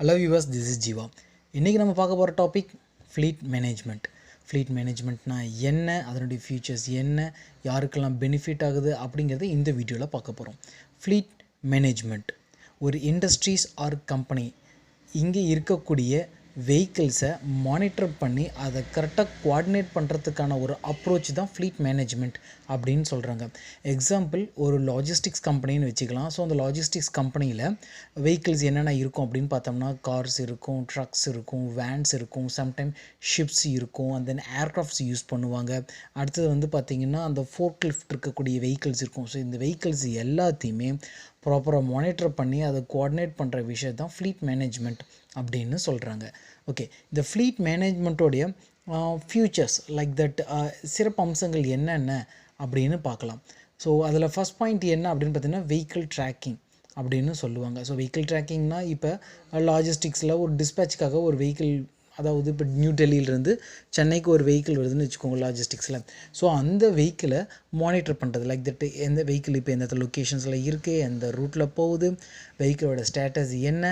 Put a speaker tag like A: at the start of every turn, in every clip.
A: Hello viewers, this is Jeeva. இன்றைக்கி நம்ம பார்க்க போகிற டாபிக் ஃப்ளீட் மேனேஜ்மெண்ட். ஃப்ளீட் மேனேஜ்மெண்ட்னா என்ன, அதனுடைய ஃபியூச்சர்ஸ் என்ன, யாருக்கெல்லாம் பெனிஃபிட் ஆகுது அப்படிங்கிறத இந்த வீடியோவில் பார்க்க போகிறோம். ஃப்ளீட் மேனேஜ்மெண்ட் ஒரு இண்டஸ்ட்ரீஸ் ஆர் கம்பெனி இங்கே இருக்கக்கூடிய வெஹிக்கிள்ஸை மானிட்டர் பண்ணி அதை கரெக்டாக கோஆர்டினேட் பண்ணுறதுக்கான ஒரு அப்ரோச் தான் ஃப்ளீட் மேனேஜ்மெண்ட் அப்படின்னு சொல்கிறாங்க. எக்ஸாம்பிள், ஒரு லாஜிஸ்டிக்ஸ் கம்பெனின்னு வச்சுக்கலாம். ஸோ அந்த லாஜிஸ்டிக்ஸ் கம்பெனியில் வெஹிக்கிள்ஸ் என்னென்ன இருக்கும் அப்படின்னு பார்த்தோம்னா, கார்ஸ் இருக்கும், ட்ரக்ஸ் இருக்கும், வேன்ஸ் இருக்கும், சம்டைம் ஷிப்ஸ் இருக்கும், அண்ட் தென் ஏர்க்ராஃப்ட்ஸ் யூஸ் பண்ணுவாங்க. அடுத்தது வந்து பார்த்திங்கன்னா அந்த ஃபோர்க் லிஃப்ட் இருக்கக்கூடிய வெஹிக்கிள்ஸ் இருக்கும். ஸோ இந்த வெஹிக்கிள்ஸ் எல்லாத்தையுமே ப்ராப்பராக மானிட்டர் பண்ணி அதை கோஆர்டினேட் பண்ணுற விஷயம் தான் ஃப்ளீட் மேனேஜ்மெண்ட் அப்படின்னு சொல்கிறாங்க. ஓகே, இந்த ஃப்ளீட் மேனேஜ்மெண்ட்டோடைய ஃபியூச்சர்ஸ் லைக் தட் சிறப்பு அம்சங்கள் என்னென்ன அப்படின்னு பார்க்கலாம். ஸோ அதில் ஃபஸ்ட் பாயிண்ட் என்ன அப்படின்னு பார்த்தீங்கன்னா வெஹிக்கிள் ட்ராக்கிங் அப்படின்னு சொல்லுவாங்க. ஸோ வெஹிக்கிள் ட்ராக்கிங்னா இப்போ லாஜிஸ்டிக்ஸில் ஒரு டிஸ்பேச்சுக்காக ஒரு வெஹிக்கிள், அதாவது இப்போ நியூ டெல்லியிலேருந்து சென்னைக்கு ஒரு வெஹிக்கிள் வருதுன்னு வச்சுக்கோங்க லாஜிஸ்டிக்ஸில். ஸோ அந்த வெஹிக்கிளை மானிட்டர் பண்ணுறது லைக் தட் எந்த வெஹிக்கிள் இப்போ எந்த லொக்கேஷன்ஸில் இருக்குது, எந்த ரூட்டில் போகுது, வெஹிக்கிளோட ஸ்டேட்டஸ் என்ன,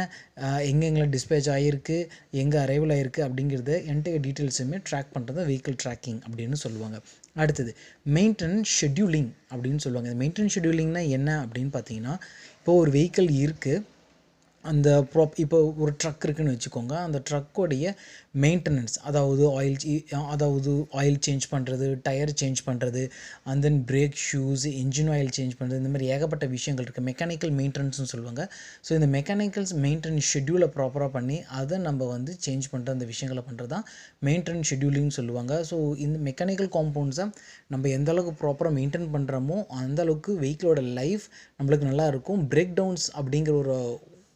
A: எங்கெங்கெல்லாம் டிஸ்பேச் ஆகிருக்கு, எங்கே அரைவல் ஆகிருக்கு அப்படிங்கிறத என்டையர் டீட்டெயில்ஸுமே ட்ராக் பண்ணுறது வெஹிக்கிள் ட்ராக்கிங் அப்படின்னு சொல்லுவாங்க. அடுத்தது மெயின்டெனன்ஸ் ஷெட்யூலிங் அப்படின்னு சொல்லுவாங்க. இந்த மெயின்டெனன்ஸ் ஷெட்யூலிங்னா என்ன அப்படின்னு பார்த்தீங்கன்னா, இப்போது ஒரு வெஹிக்கிள் இருக்குது, அந்த இப்போ ஒரு ட்ரக் இருக்குதுன்னு வச்சுக்கோங்க. அந்த ட்ரக்கோடைய மெயின்டெனன்ஸ், அதாவது ஆயில் சேஞ்ச் பண்ணுறது, டயர் சேஞ்ச் பண்ணுறது, and then break shoes, engine oil change பண்ணுறது, இந்த மாதிரி ஏகப்பட்ட விஷயங்கள் இருக்குது. மெக்கானிக்கல் மெயின்டெனன்ஸ்னு சொல்லுவாங்க. ஸோ இந்த மெக்கானிக்கல்ஸ் மெயின்டெனன்ஸ் ஷெட்யூலை ப்ராப்பராக பண்ணி அதை நம்ம வந்து சேஞ்ச் பண்ணுற அந்த விஷயங்களை பண்ணுறது தான் மெயின்டெனன்ஸ் ஷெட்யூலிங்னு சொல்லுவாங்க. ஸோ இந்த மெக்கானிக்கல் காம்பவுண்ட்ஸை நம்ம எந்த அளவுக்கு ப்ராப்பராக மெயின்டைன் பண்ணுறோமோ அந்தளவுக்கு வெஹிக்கிளோட லைஃப் நம்மளுக்கு நல்லா இருக்கும். பிரேக் டவுன்ஸ் அப்படிங்கிற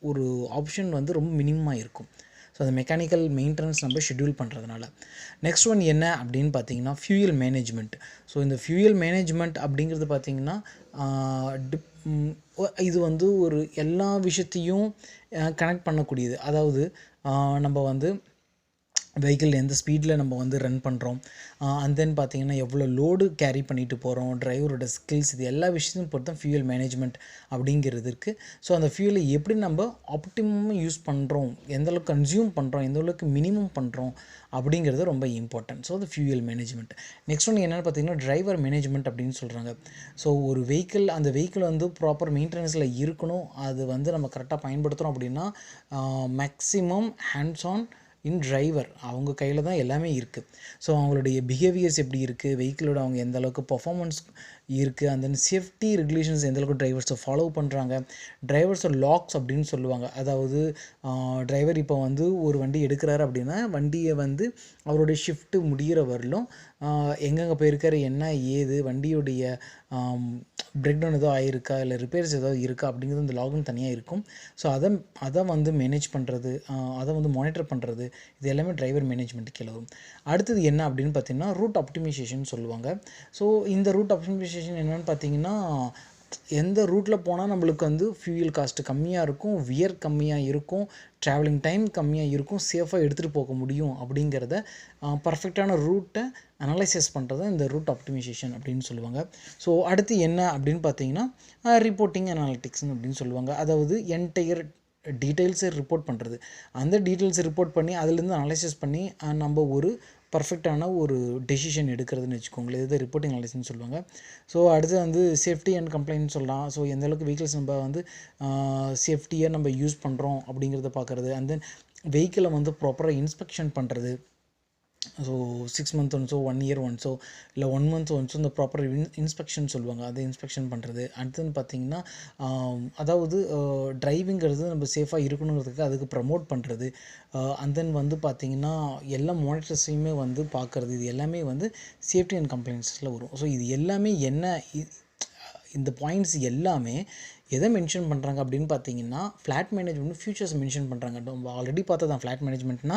A: ஒரு ஆப்ஷன் வந்து ரொம்ப மினிமமாக இருக்கும். ஸோ அந்த மெக்கானிக்கல் மெயின்டெனன்ஸ் நம்ம ஷெட்யூல் பண்ணுறதுனால. நெக்ஸ்ட் ஒன் என்ன அப்படின்னு பார்த்தீங்கன்னா ஃபியூயல் மேனேஜ்மெண்ட். ஸோ இந்த ஃபியூயல் மேனேஜ்மெண்ட் அப்படிங்கிறது பார்த்திங்கன்னா இது வந்து ஒரு எல்லா விஷயத்தையும் கனெக்ட் பண்ணக்கூடியது. அதாவது நம்ம வந்து வெஹிக்கிள் எந்த ஸ்பீடில் நம்ம வந்து ரன் பண்ணுறோம், அண்ட் தென் பார்த்திங்கன்னா எவ்வளோ லோடு கேரி பண்ணிட்டு போகிறோம், டிரைவரோட ஸ்கில்ஸ், இது எல்லா விஷயத்தையும் பொறுத்து தான் ஃபியூயல் மேனேஜ்மெண்ட் அப்படிங்கிறது இருக்குது. ஸோ அந்த ஃபியூலை எப்படி நம்ம ஆப்டிமமாக யூஸ் பண்ணுறோம், எந்தளவுக்கு கன்சியூம் பண்ணுறோம், எந்தளவுக்கு மினிமம் பண்ணுறோம் அப்படிங்கிறது ரொம்ப இம்பார்ட்டன்ட். ஸோ அது ஃபியூயல் மேனேஜ்மெண்ட். நெக்ஸ்ட் ஒன்று என்னென்னு பார்த்தீங்கன்னா டிரைவர் மேனேஜ்மெண்ட் அப்படின்னு சொல்கிறாங்க. ஸோ ஒரு வெஹிக்கிள், அந்த வெஹிக்கிள் வந்து ப்ராப்பர் மெயின்டெனன்ஸில் இருக்கணும், அது வந்து நம்ம கரெக்டாக பயன்படுத்துகிறோம் அப்படின்னா maximum hands on in driver அவங்க கையில் தான் எல்லாமே இருக்குது. ஸோ அவங்களுடைய பிஹேவியர்ஸ் எப்படி இருக்குது, வெஹிக்கிளோட அவங்க எந்த அளவுக்கு பர்ஃபார்மன்ஸ் இருக்குது, அந்த சேஃப்டி ரெகுலேஷன்ஸ் எந்தளவுக்கு டிரைவர்ஸை ஃபாலோ பண்ணுறாங்க, டிரைவர்ஸை லாக்ஸ் அப்படின்னு சொல்லுவாங்க. அதாவது டிரைவர் இப்போ வந்து ஒரு வண்டி எடுக்கிறாரு அப்படின்னா வண்டியை வந்து அவருடைய ஷிஃப்ட்டு முடிகிற வரலும் எங்கெங்கே போயிருக்காரு, என்ன ஏது, வண்டியுடைய பிரேக் டவுன் ஏதோ ஆகிருக்கா, இல்லை ரிப்பேர்ஸ் ஏதாவது இருக்கா அப்படிங்கிறது இந்த லாகும் தனியாக இருக்கும். ஸோ அதை வந்து மேனேஜ் பண்ணுறது, அதை வந்து மானிட்டர் பண்ணுறது, இது எல்லாமே டிரைவர் மேனேஜ்மெண்ட் கீழே வரும். அடுத்தது என்ன அப்படின்னு பார்த்தீங்கன்னா ரூட் ஆப்டிமைசேஷன் சொல்லுவாங்க. ஸோ இந்த ரூட் ஆப்டிமைசேஷன் என்னென்னு பார்த்தீங்கன்னா, எந்த ரூட்டில் போனால் நம்மளுக்கு வந்து ஃபியூயல் காஸ்ட்டு கம்மியாக இருக்கும், வியர் கம்மியாக இருக்கும், ட்ராவலிங் டைம் கம்மியாக இருக்கும், சேஃபாக எடுத்துகிட்டு போக முடியும் அப்படிங்கிறத பர்ஃபெக்டான ரூட்டை அனலைசஸ் பண்ணுறது இந்த ரூட் ஆப்டிமைசேஷன் அப்படின்னு சொல்லுவாங்க. ஸோ அடுத்து என்ன அப்படின்னு பார்த்தீங்கன்னா ரிப்போர்ட்டிங் அனாலிட்டிக்ஸ்னு அப்படின்னு சொல்லுவாங்க. அதாவது என்டையர் டீட்டெயில்ஸை ரிப்போர்ட் பண்ணுறது, அந்த டீட்டெயில்ஸை ரிப்போர்ட் பண்ணி அதிலேருந்து அனலைசிஸ் பண்ணி நம்ம ஒரு பர்ஃபெக்டான ஒரு டெசிஷன் எடுக்கிறதுன்னு வச்சுக்கோங்களேன். இது ரிப்போர்ட்டிங் அனாலிசிஸ்னு சொல்லுவாங்க. ஸோ அடுத்து வந்து சேஃப்டி அண்ட் கம்ப்ளைண்ட் சொல்லலாம். ஸோ எந்தளவுக்கு வெஹிக்கிள்ஸ் நம்ம வந்து சேஃப்டியாக நம்ம யூஸ் பண்ணுறோம் அப்படிங்கிறத பார்க்குறது, அண்ட் தென் வெஹிக்கிளை வந்து ப்ராப்பராக இன்ஸ்பெக்ஷன் பண்ணுறது. ஸோ 6 months ஒன்ஸோ 1 year ஒன்ஸோ இல்லை 1 month ஒன்ஸோ இந்த ப்ராப்பர் இன்ஸ்பெக்ஷன் சொல்லுவாங்க, அதை இன்ஸ்பெக்ஷன் பண்ணுறது. அடுத்தது பார்த்திங்கன்னா அதாவது டிரைவிங்கிறது நம்ம சேஃபாக இருக்கணுங்கிறதுக்கு அதுக்கு ப்ரமோட் பண்ணுறது, அண்ட் தென் வந்து பார்த்திங்கன்னா எல்லா மானிட்டர்ஸையுமே வந்து பார்க்குறது, இது எல்லாமே வந்து சேஃப்டி அண்ட் கம்ப்ளைண்ட்ஸில் வரும். ஸோ இது எல்லாமே என்ன, இந்த பாயிண்ட்ஸ் எல்லாமே எதை மென்ஷன் பண்ணுறாங்க அப்படின்னு பார்த்தீங்கன்னா ஃப்ளாட் மேனேஜ்மெண்ட் ஃபியூச்சர்ஸ் மென்ஷன் பண்ணுறாங்க. நம்ம ஆல்ரெடி பார்த்தா தான் ஃப்ளாட் மேனேஜ்மெண்ட்னா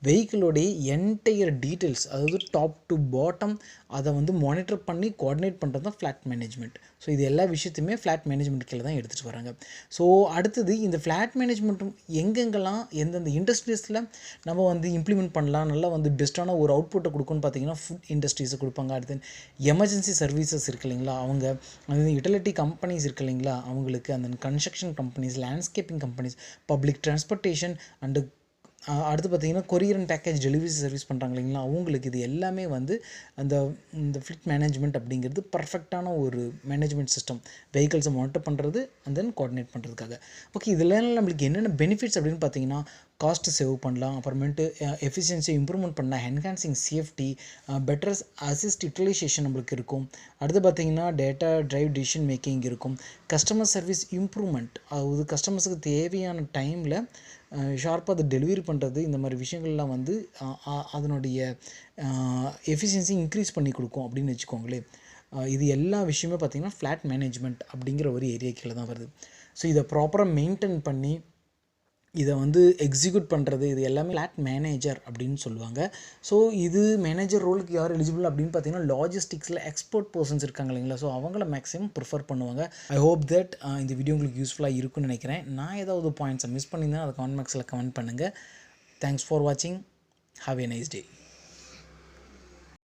A: வெஹிக்கிளோடைய என்டையர் டீட்டெயில்ஸ், அதாவது டாப் டு பாட்டம் அதை வந்து மானிட்டர் பண்ணி கோஆர்டினேட் பண்ணுறது தான் ஃப்ளாட் மேனேஜ்மெண்ட். ஸோ இது எல்லா விஷயத்தையுமே ஃப்ளாட் மேனேஜ்மெண்ட் கீழே தான் எடுத்துகிட்டு வராங்க. ஸோ அடுத்தது இந்த ஃப்ளாட் மேனேஜ்மெண்ட்டும் எங்கெங்கெல்லாம் எந்தெந்த இண்டஸ்ட்ரீஸில் நம்ம வந்து இம்ப்ளிமெண்ட் பண்ணலாம், நல்லா வந்து பெஸ்ட்டான ஒரு அவுட்புட்டை கொடுக்குன்னு பார்த்தீங்கன்னா ஃபுட் இண்டஸ்ட்ரீஸை கொடுப்பாங்க. அடுத்து எமர்ஜென்சி சர்வீசஸ் இருக்கு இல்லைங்களா, அவங்க அது யூட்டிலிட்டி கம்பெனிஸ் இருக்கு இல்லைங்களா அவங்களுக்கு, அந்த construction companies, landscaping companies, public transportation and அடுத்து பார்த்திங்கன்னா courier and package delivery service பண்ணுறாங்க இல்லைங்களா அவங்களுக்கு, இது எல்லாமே வந்து இந்த ஃப்ளிட் மேனேஜ்மெண்ட் அப்படிங்கிறது பர்ஃபெக்டான ஒரு மேனேஜ்மெண்ட் சிஸ்டம், வெஹிக்கிள்ஸை மானிட்டர் பண்ணுறது அண்ட் தென் கோஆர்டினேட் பண்ணுறதுக்காக. ஓகே, இதில் நம்மளுக்கு என்னென்ன பெனிஃபிட்ஸ் அப்படின்னு பார்த்தீங்கன்னா, காஸ்ட்டு சேவ் பண்ணலாம், அப்புறமேட்டு எஃபிஷியன்சியை இம்ப்ரூவ்மெண்ட் பண்ணலாம், enhancing safety, better asset utilization நம்மளுக்கு இருக்கும். அடுத்து பார்த்திங்கன்னா டேட்டா ட்ரைவ் டிசிஷன் மேக்கிங் இருக்கும், கஸ்டமர் சர்வீஸ் இம்ப்ரூவ்மெண்ட், அதாவது கஸ்டமர்ஸுக்கு தேவையான டைமில் ஷார்ப்பாக அதை டெலிவரி பண்ணுறது, இந்த மாதிரி விஷயங்கள்லாம் வந்து அதனுடைய எஃபிஷியன்சி இன்க்ரீஸ் பண்ணி கொடுக்கும் அப்படின்னு வச்சுக்கோங்களேன். இது எல்லா விஷயமே பார்த்திங்கன்னா ஃப்ளாட் மேனேஜ்மெண்ட் அப்படிங்கிற ஒரு ஏரியா கீழே தான் வருது. ஸோ இதை ப்ராப்பராக மெயின்டைன் பண்ணி இதை வந்து எக்ஸிக்யூட் பண்ணுறது, இது எல்லாமே ஃப்ளாட் மேனேஜர் அப்படின்னு சொல்லுவாங்க. ஸோ இது மேனேஜர் ரோலுக்கு யார் எலிஜிபிள் அப்படின்னு பார்த்தீங்கன்னா லாஜிஸ்டிக்ஸில் எக்ஸ்பர்ட் பர்சன்ஸ் இருக்காங்க இல்லைங்களா, ஸோ அவங்கள மேக்ஸிமம் ப்ரிஃபர் பண்ணுவாங்க. ஐ ஹோப் தட் இந்த வீடியோ உங்களுக்கு யூஸ்ஃபுல்லாக இருக்குன்னு நினைக்கிறேன். நான் ஏதாவது பாயிண்ட்ஸை மிஸ் பண்ணியிருந்தேன் அதை கமெண்ட் பாக்ஸில் கமெண்ட் பண்ணுங்கள். தேங்க்ஸ் ஃபார் வாட்சிங். Have a nice day.